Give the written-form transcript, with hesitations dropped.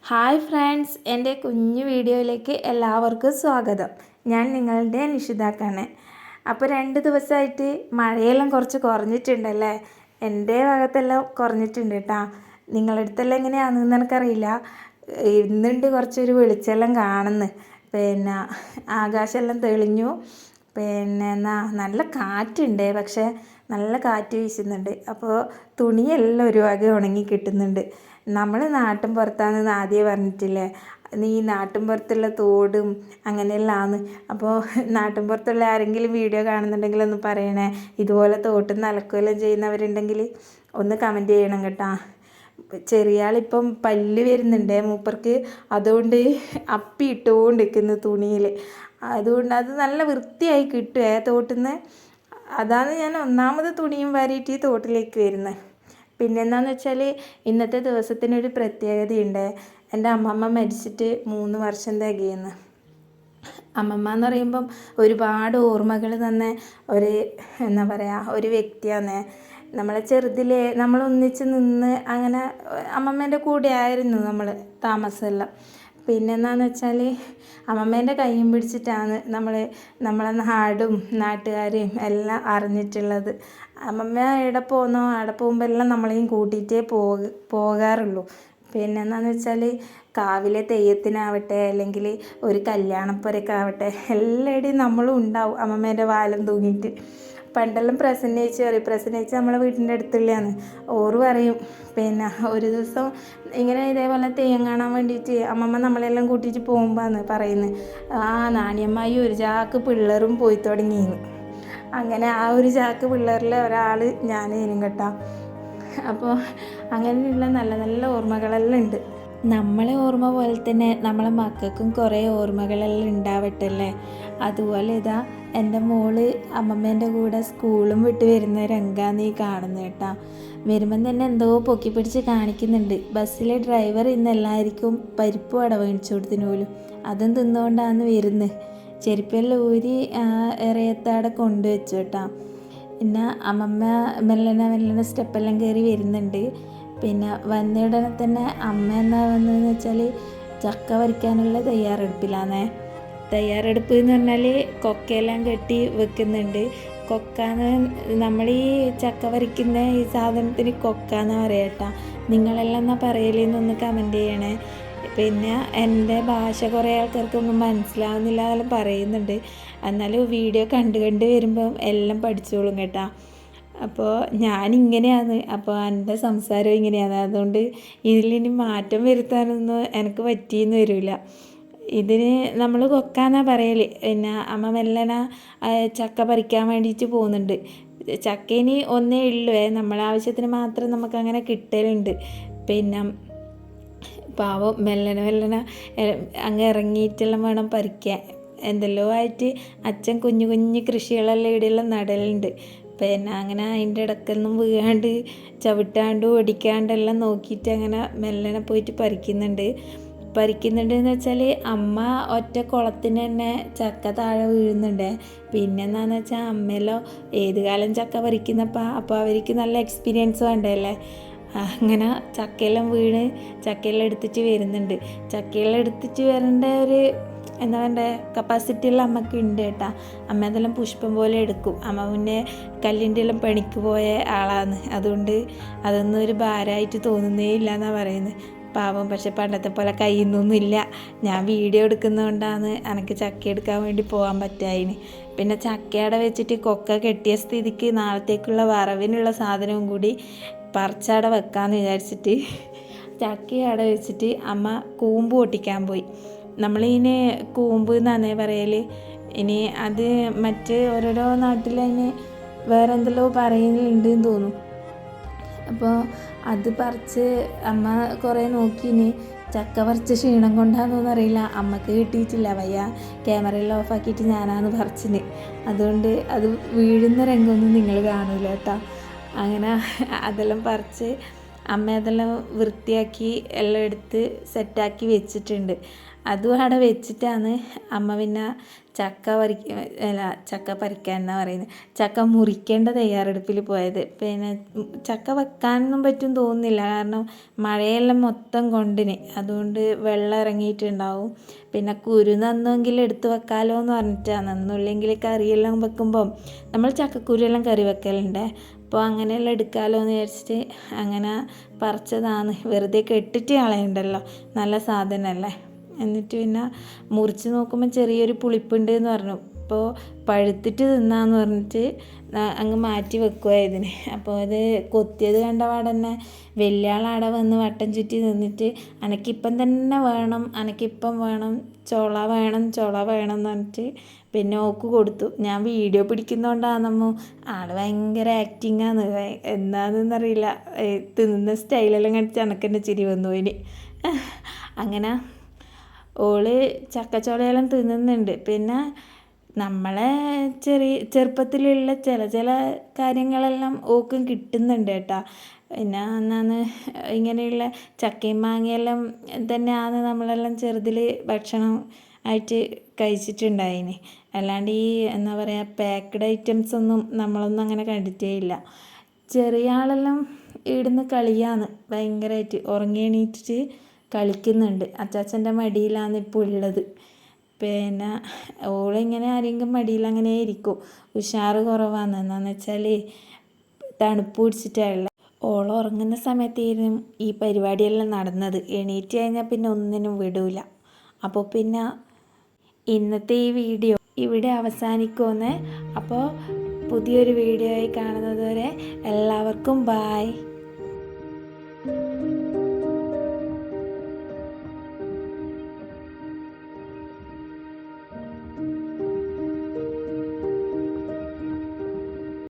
Hi friends, എൻ്റെ കുഞ്ഞു വീഡിയോയിലേക്ക് എല്ലാവർക്കും സ്വാഗതം. ഞാൻ നിങ്ങളുടെ നിഷിതാക്കാണ്. അപ്പോൾ 2 ദിവസമായിട്ട് മഴയെല്ലാം കുറച്ച് കുറഞ്ഞിട്ടുണ്ടല്ലേ. എൻ്റെ ഭാഗത്തെല്ലാം കുറഞ്ഞിട്ടുണ്ട് കേട്ടോ. നിങ്ങളുടെ അടുത്തെല്ലാം എങ്ങനെയാണെന്ന് എനിക്കറിയില്ല. ഇന്നുണ്ട് കുറച്ചൊരു വെളിച്ചെല്ലാം കാണുന്നു. പിന്നെ ആകാശമെല്ലാം തെളിഞ്ഞു. പിന്നെ നല്ല കാറ്റുണ്ട്, പക്ഷേ നല്ല കാറ്റ് വീശുന്നുണ്ട്. അപ്പോൾ തുണിയെല്ലാം ഒരു വക ഉണങ്ങി കിട്ടുന്നുണ്ട്. നമ്മൾ നാട്ടിൻ പുറത്താണെന്ന് ആദ്യം പറഞ്ഞിട്ടില്ലേ, നീ നാട്ടിൻ പുറത്തുള്ള തോടും അങ്ങനെയെല്ലാമാണ്. അപ്പോൾ നാട്ടിൻ പുറത്തുള്ള ആരെങ്കിലും വീഡിയോ കാണുന്നുണ്ടെങ്കിൽ ഒന്ന് പറയണേ. ഇതുപോലെ തോട്ടിൽ നിന്ന് അലക്കുകയെല്ലാം ചെയ്യുന്നവരുണ്ടെങ്കിൽ ഒന്ന് കമൻറ്റ് ചെയ്യണം കേട്ടോ. ചെറിയ ആളിപ്പം പല്ല് വരുന്നുണ്ട് മൂപ്പർക്ക്, അതുകൊണ്ട് അപ്പി ഇട്ടുകൊണ്ടിരിക്കുന്നു തുണിയിൽ. അതുകൊണ്ട് അത് നല്ല വൃത്തിയായി കിട്ടുമേ തോട്ടിൽ നിന്ന്. അതാണ് ഞാൻ ഒന്നാമത് തുണിയും വാരിയിട്ട് ഈ തോട്ടിലേക്ക് വരുന്നത്. പിന്നെന്താണെന്ന് വെച്ചാൽ ഇന്നത്തെ ദിവസത്തിനൊരു പ്രത്യേകതയുണ്ട്. എൻ്റെ അമ്മമ്മ മരിച്ചിട്ട് 3 വർഷം തികയുന്നു. അമ്മമ്മ എന്ന് പറയുമ്പം ഒരുപാട് ഓർമ്മകൾ തന്ന ഒരു എന്താ പറയുക ഒരു വ്യക്തിയാണ്. നമ്മളെ ചെറുതിലെ നമ്മൾ ഒന്നിച്ച് നിന്ന് അങ്ങനെ അമ്മമ്മേൻ്റെ കൂടെ ആയിരുന്നു നമ്മൾ താമസമെല്ലാം. പിന്നെന്താണെന്ന് വെച്ചാൽ അമ്മമ്മേൻ്റെ കൈയും പിടിച്ചിട്ടാണ് നമ്മളെ നാടും നാട്ടുകാരെയും എല്ലാം അറിഞ്ഞിട്ടുള്ളത്. അമ്മമ്മ എവിടെ പോകുന്നോ അവിടെ പോകുമ്പോൾ എല്ലാം നമ്മളെയും കൂട്ടിയിട്ടേ പോകാറുള്ളൂ. പിന്നെന്താണെന്ന് വെച്ചാൽ കാവിലെ തെയ്യത്തിനാവട്ടെ അല്ലെങ്കിൽ ഒരു കല്യാണപ്പുരക്കാവട്ടെ എല്ലായിടെയും നമ്മളും ഉണ്ടാവും അമ്മമ്മേൻ്റെ വാലം തൂങ്ങിയിട്ട്. പണ്ടെല്ലാം പ്രസന്നേച്ചി പറയും, പ്രസന്നേച്ചി നമ്മളെ വീട്ടിൻ്റെ അടുത്തുള്ളതാണ്. ഓറ് പറയും പിന്നെ ഒരു ദിവസം ഇങ്ങനെ ഇതേപോലെ തെയ്യം കാണാൻ വേണ്ടിയിട്ട് അമ്മമ്മ നമ്മളെല്ലാം കൂട്ടിയിട്ട് പോകുമ്പോഴാണ് പറയുന്നത്, നാണിയമ്മായി ഒരു ചാക്ക് പിള്ളേരും പോയി തുടങ്ങിയെന്ന്. അങ്ങനെ ആ ഒരു ചാക്ക് പിള്ളേരിലെ ഒരാൾ ഞാനേനും കേട്ടോ. അപ്പോൾ അങ്ങനെയുള്ള നല്ല നല്ല ഓർമ്മകളെല്ലാം ഉണ്ട്. നമ്മളെ ഓർമ്മ പോലെ തന്നെ നമ്മളെ മക്കൾക്കും കുറേ ഓർമ്മകളെല്ലാം ഉണ്ടാവട്ടല്ലേ. അതുപോലെ ഇതാ എൻ്റെ മോള് അമ്മമ്മേൻ്റെ കൂടെ സ്കൂളും വിട്ട് വരുന്ന രംഗാന്ന് ഈ കാണുന്നത് കേട്ടോ. വരുമ്പം തന്നെ എന്തോ പൊക്കി പിടിച്ച് കാണിക്കുന്നുണ്ട്. ബസ്സിലെ ഡ്രൈവർ ഇന്ന് എല്ലാവർക്കും പരിപ്പ് വട മേടിച്ചു കൊടുത്തിന് പോലും. അതും തിന്നുകൊണ്ടാണ് വരുന്നത്. ചെരുപ്പെല്ലാം ഊരി ഇറയത്താടെ കൊണ്ടുവച്ചു കേട്ടോ. പിന്നെ അമ്മമ്മ മെല്ലനെ സ്റ്റെപ്പെല്ലാം കയറി വരുന്നുണ്ട്. പിന്നെ വന്ന ഉടനെ തന്നെ അമ്മ എന്താ വന്നതെന്ന് വെച്ചാൽ ചക്ക പറിക്കാനുള്ള തയ്യാറെടുപ്പിലാണേ. തയ്യാറെടുപ്പ് എന്ന് പറഞ്ഞാൽ കൊക്കയെല്ലാം കെട്ടി വെക്കുന്നുണ്ട്. കൊക്കാന്ന് നമ്മൾ ഈ ചക്ക പറിക്കുന്ന ഈ സാധനത്തിന് കൊക്കാന്ന് പറയട്ടാ. നിങ്ങളെല്ലാം എന്നാ പറയലെന്നൊന്ന് കമൻറ്റ് ചെയ്യണേ. പിന്നെ എൻ്റെ ഭാഷ കുറേ ആൾക്കാർക്കൊന്നും മനസ്സിലാവുന്നില്ല എന്നെല്ലാം പറയുന്നുണ്ട്. എന്നാലും വീഡിയോ കണ്ട് വരുമ്പം എല്ലാം പഠിച്ചോളും കേട്ടോ. അപ്പോൾ ഞാനിങ്ങനെയാണ്, അപ്പോൾ എൻ്റെ സംസാരം ഇങ്ങനെയാണ്. അതുകൊണ്ട് ഇതിലിനി മാറ്റം വരുത്താനൊന്നും എനിക്ക് പറ്റിയെന്ന് വരില്ല. ഇതിന് നമ്മൾ കൊക്കാന്നാണ് പറയൽ. പിന്നെ അമ്മ മെല്ലന ചക്ക പറിക്കാൻ വേണ്ടിയിട്ട് പോകുന്നുണ്ട്. ചക്കേന് ഒന്നേ ഉള്ളൂ, നമ്മളെ ആവശ്യത്തിന് മാത്രം നമുക്കങ്ങനെ കിട്ടലുണ്ട്. പിന്നെ പാവം മെല്ലനെ അങ്ങ് ഇറങ്ങിയിട്ടെല്ലാം വേണം പറിക്കാൻ. എന്തെല്ലോ ആയിട്ട് അച്ഛൻ കുഞ്ഞു കുഞ്ഞു കൃഷികളെല്ലാം ഇവിടെയെല്ലാം നടലുണ്ട്. പിന്നെ അങ്ങനെ അതിൻ്റെ ഇടയ്ക്കൊന്നും വീഴാണ്ട് ചവിട്ടാണ്ട് ഓടിക്കാണ്ടെല്ലാം നോക്കിയിട്ട് അങ്ങനെ മെല്ലനെ പോയിട്ട് പറിക്കുന്നുണ്ടെന്ന് വെച്ചാൽ അമ്മ ഒറ്റ കുളത്തിന് തന്നെ ചക്ക താഴെ വീഴുന്നുണ്ട്. പിന്നെ എന്താണെന്ന് വെച്ചാൽ അമ്മയെല്ലാം ഏത് കാലം ചക്ക പറിക്കുന്നപ്പോൾ അപ്പോൾ അവർക്ക് നല്ല എക്സ്പീരിയൻസ് വേണ്ടല്ലേ. അങ്ങനെ ചക്കയെല്ലാം വീണ് ചക്കയെല്ലാം എടുത്തിട്ട് വരുന്നുണ്ട്. ചക്കയെല്ലാം എടുത്തിട്ട് വരേണ്ട ഒരു എന്താ വേണ്ട കപ്പാസിറ്റിയുള്ള അമ്മക്ക് ഉണ്ട് കേട്ടോ. അമ്മ അതെല്ലാം പുഷ്പം പോലെ എടുക്കും. അമ്മ മുന്നേ കല്ലിൻ്റെ എല്ലാം പണിക്ക് പോയ ആളാണ്. അതുകൊണ്ട് അതൊന്നും ഒരു ഭാരമായിട്ട് തോന്നുന്നേ ഇല്ല എന്നാണ് പറയുന്നത്. പാവം, പക്ഷെ പണ്ടത്തെ പോലെ കയ്യുന്നൊന്നുമില്ല. ഞാൻ വീഡിയോ എടുക്കുന്നതുകൊണ്ടാണ് എനിക്ക് ചക്ക എടുക്കാൻ വേണ്ടി പോകാൻ പറ്റായിന്. പിന്നെ ചക്കയട വെച്ചിട്ട് കൊക്ക കെട്ടിയ സ്ഥിതിക്ക് നാളത്തേക്കുള്ള വറവിനുള്ള സാധനവും കൂടി പറിച്ചട വെക്കാമെന്ന് വിചാരിച്ചിട്ട് ചക്കയട വെച്ചിട്ട് അമ്മ കൂമ്പ് പൊട്ടിക്കാൻ പോയി. നമ്മളിതിന് കൂമ്പ് എന്നാണേ പറയൽ. ഇനി അത് മറ്റ് ഓരോരോ നാട്ടിലതിന് വേറെ എന്തെല്ലോ പറയുന്നുണ്ട് എന്ന് തോന്നും. അപ്പോൾ അത് പറിച്ച് അമ്മ കുറേ നോക്കിയിന്. ചക്ക പറിച്ച ക്ഷീണം കൊണ്ടാണെന്നൊന്നും അറിയില്ല, അമ്മക്ക് കിട്ടിയിട്ടില്ല. വയ്യ, ക്യാമറയെല്ലാം ഓഫാക്കിയിട്ട് ഞാനാണ് പറിച്ചിന്. അതുകൊണ്ട് അത് വീഴുന്ന രംഗമൊന്നും നിങ്ങൾ കാണൂല കേട്ടോ. അങ്ങനെ അതെല്ലാം പറിച്ച് അമ്മ അതെല്ലാം വൃത്തിയാക്കി എല്ലാം എടുത്ത് സെറ്റാക്കി വെച്ചിട്ടുണ്ട്. അതും അവിടെ വെച്ചിട്ടാണ് അമ്മ പിന്നെ ചക്ക പറിക്കാൻ എന്നാ പറയുന്നത്, ചക്ക മുറിക്കേണ്ട തയ്യാറെടുപ്പിൽ പോയത്. പിന്നെ ചക്ക വെക്കാനൊന്നും പറ്റും തോന്നുന്നില്ല, കാരണം മഴയെല്ലാം മൊത്തം കൊണ്ടിന്, അതുകൊണ്ട് വെള്ളം ഇറങ്ങിയിട്ടുണ്ടാവും. പിന്നെ കുരു നന്നെങ്കിലും എടുത്ത് വെക്കാമല്ലോ എന്ന് പറഞ്ഞിട്ടാണ്, നന്നില്ലെങ്കിൽ കറിയെല്ലാം വെക്കുമ്പം നമ്മൾ ചക്കക്കുരുവെല്ലാം കറി വെക്കലുണ്ട്. അപ്പോൾ അങ്ങനെയെല്ലാം എടുക്കാമല്ലോ എന്ന് വിചാരിച്ചിട്ട് അങ്ങനെ പറിച്ചതാണ്. വെറുതെ കെട്ടിട്ട് കളയണ്ടല്ലോ, നല്ല സാധനമല്ലേ. എന്നിട്ട് പിന്നെ മുറിച്ച് നോക്കുമ്പോൾ ചെറിയൊരു പുളിപ്പുണ്ട് എന്ന് പറഞ്ഞു. അപ്പോൾ പഴുത്തിട്ട് തിന്നാന്ന് പറഞ്ഞിട്ട് അങ്ങ് മാറ്റി വെക്കുക ഇതിന്. അപ്പോൾ അത് കൊത്തിയത് കണ്ട പാടന്നെ വലിയ ആളവിടെ വന്ന് വട്ടം ചുറ്റി നിന്നിട്ട് അനക്കിപ്പം തന്നെ വേണം, അനക്കിപ്പം വേണം, ചോള വേണം എന്ന് പറഞ്ഞിട്ട് പിന്നെ ഓക്ക് കൊടുത്തു. ഞാൻ വീഡിയോ പിടിക്കുന്നതുകൊണ്ടാണെന്നമ്മോ ആൾ ഭയങ്കര ആക്ടിങ്ങാണ്, എന്താണെന്നറിയില്ല, തിന്നുന്ന സ്റ്റൈലെല്ലാം കണ്ടിട്ട് എനക്കെന്നെ ചിരി വന്നു ഇനി. അങ്ങനെ ഓള് ചക്കച്ചോളയെല്ലാം തിന്നുന്നുണ്ട്. പിന്നെ നമ്മളെ ചെറുപ്പത്തിലുള്ള ചില കാര്യങ്ങളെല്ലാം ഓക്കും കിട്ടുന്നുണ്ട് കേട്ടോ. പിന്നെ അന്നാന്ന് ഇങ്ങനെയുള്ള ചക്കയും മാങ്ങയെല്ലാം തന്നെയാണ് നമ്മളെല്ലാം ചെറുതിൽ ഭക്ഷണം ആയിട്ട് കഴിച്ചിട്ടുണ്ടായിന്. അല്ലാണ്ട് ഈ എന്താ പറയുക പാക്ക്ഡ് ഐറ്റംസ് ഒന്നും നമ്മളൊന്നും അങ്ങനെ കണ്ടിട്ടേ ഇല്ല. ചെറിയ ആളെല്ലാം ഇവിടുന്ന് കളിയാണ് ഭയങ്കരമായിട്ട്, ഉറങ്ങി എണീറ്റിട്ട് കളിക്കുന്നുണ്ട്. അച്ചാച്ചൻ്റെ മടിയിലാണ് ഇപ്പോൾ ഉള്ളത്. പിന്നെ ഓളിങ്ങനെ ആരെങ്കിലും മടിയിൽ അങ്ങനെ ഇരിക്കും. ഉഷാറ് കുറവാണ്, എന്താണെന്ന് വെച്ചാൽ തണുപ്പ് പിടിച്ചിട്ടുള്ള. ഓൾ ഉറങ്ങുന്ന സമയത്തായിരുന്നു ഈ പരിപാടിയെല്ലാം നടന്നത്. എണീറ്റ് കഴിഞ്ഞാൽ പിന്നെ ഒന്നിനും വിടൂല. അപ്പോൾ പിന്നെ ഇന്നത്തെ ഈ വീഡിയോ ഇവിടെ അവസാനിക്കുമെന്ന്. അപ്പോൾ പുതിയൊരു വീഡിയോ ആയി കാണുന്നത് വരെ എല്ലാവർക്കും ബായ്.